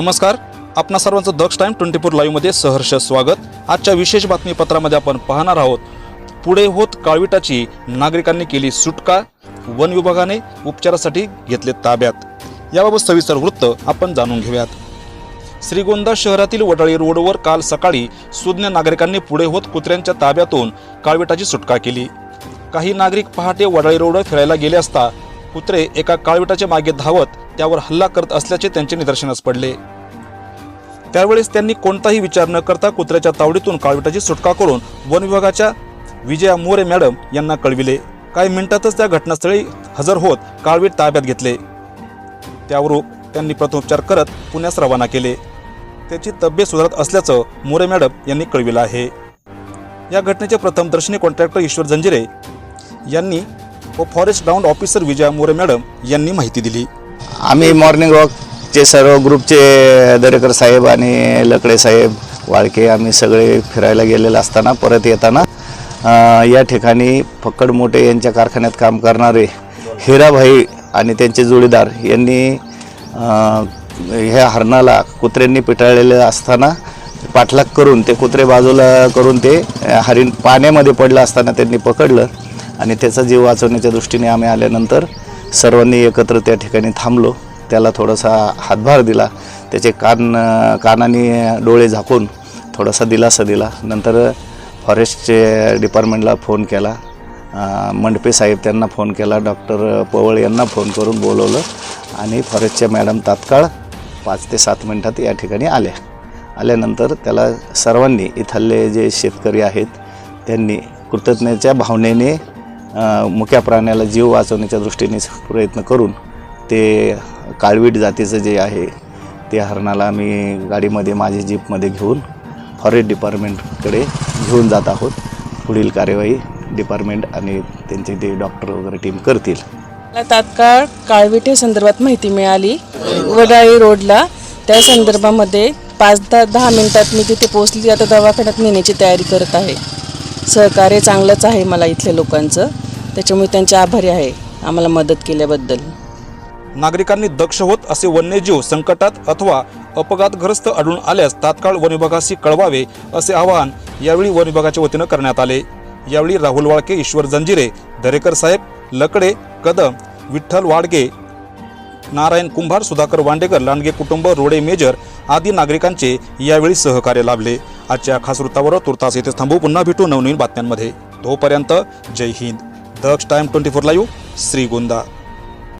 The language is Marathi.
नमस्कार, आपणा सर्वांचं दक्ष टाइम 24 लाईव्हमध्ये सहर्ष स्वागत। आजच्या विशेष बातमीपत्रामध्ये आपण पाहणार आहोत पुढे होत काळविटाची नागरिकांनी केली सुटका, वन विभागाने उपचारासाठी घेतले ताब्यात। याबाबत सविस्तर वृत्त आपण जाणून घेऊयात। श्रीगोंदा शहरातील वडाळी रोडवर काल सकाळी सुज्ञ नागरिकांनी पुढे होत कुत्र्यांच्या ताब्यातून काळविटाची सुटका केली। काही नागरिक पहाटे वडाळी रोडवर फिरायला गेले असता कुत्रे एका काळविटाच्या मागे धावत त्यावर हल्ला करत असल्याचे त्यांचे निदर्शनास पडले। त्यावेळेस त्यांनी कोणताही विचार न करता कुत्र्याच्या तावडीतून काळविटाची सुटका करून वन विभागाच्या विजया मोरे मॅडम यांना कळविले। काही मिनिटातच त्या घटनास्थळी हजर होत काळवीट ताब्यात घेतले। त्यावर त्यांनी प्रथमोपचार करत पुण्यास रवाना केले। त्याची तब्येत सुधारत असल्याचं मोरे मॅडम यांनी कळविलं आहे। या घटनेचे प्रथमदर्शनी कॉन्ट्रॅक्टर ईश्वर जंजिरे यांनी व forest ground officer Vijaya More madam यांनी माहिती दिली। आम्ही मॉर्निंग वॉकचे सर्व ग्रुपचे दरेकर साहेब आणि लकडे साहेब वाळके आम्ही सगळे फिरायला गेलेले असताना परत येताना या ठिकाणी फक्कड मोठे यांच्या कारखान्यात काम करणारे हिराभाई आणि त्यांचे जोडीदार यांनी ह्या हरणाला कुत्र्यांनी पिटाळलेले असताना पाठलाग करून ते कुत्रे बाजूला करून ते हरिण पाण्यामध्ये पडलं असताना त्यांनी पकडलं आणि त्याचा जीव वाचवण्याच्या दृष्टीने आम्ही आल्यानंतर सर्वांनी एकत्र त्या ठिकाणी थांबलो। त्याला थोडासा हातभार दिला, त्याचे कानाने डोळे झाकून थोडासा दिलासा दिला। नंतर फॉरेस्टचे डिपार्टमेंटला फोन केला, मंडपे साहेब त्यांना फोन केला, डॉक्टर पवळ यांना फोन करून बोलवलं आणि फॉरेस्टच्या मॅडम तात्काळ 5 ते 7 मिनिटात या ठिकाणी आल्यानंतर त्याला सर्वांनी इथले जे शेतकरी आहेत त्यांनी कृतज्ञतेच्या भावनेने मुक्या प्राण्याला जीव वाचवण्याच्या दृष्टीने प्रयत्न करून ते काळवीट जातीचं जे आहे ते हरणाला आम्ही गाडीमध्ये माझी जीपमध्ये घेऊन फॉरेस्ट डिपार्टमेंटकडे घेऊन जात आहोत। पुढील कार्यवाही डिपार्टमेंट आणि त्यांचे ते डॉक्टर वगैरे टीम करतील। मला तात्काळ काळविटे संदर्भात माहिती मिळाली वडाळी रोडला। त्या संदर्भामध्ये 5-10 मिनिटात मी तिथे पोहोचली। आता दवाखान्यात नेण्याची तयारी करत आहे। सहकार्य चांगलंच आहे मला इथल्या लोकांचं, त्याच्यामुळे त्यांचे आभारी आहे आम्हाला मदत केल्याबद्दल। नागरिकांनी दक्ष होत असे वन्यजीव संकटात अथवा अपघातग्रस्त आढळून आल्यास तात्काळ वन विभागाशी कळवावे असे आवाहन यावेळी वन विभागाच्या वतीनं करण्यात आले। यावेळी राहुल वाळके, ईश्वर जंजिरे, दरेकर साहेब, लकडे, कदम, विठ्ठल वाडगे, नारायण कुंभार, सुधाकर वांडेकर, लांडगे कुटुंब, रोडे मेजर आदी नागरिकांचे यावेळी सहकार्य लाभले। आजच्या खास वृत्तावर तुर्तास येथे थांबू, पुन्हा भेटू नवनवीन बातम्यांमध्ये। तोपर्यंत जय हिंद। दक्ष टाइम 24 लाईव्ह, श्रीगोंदा।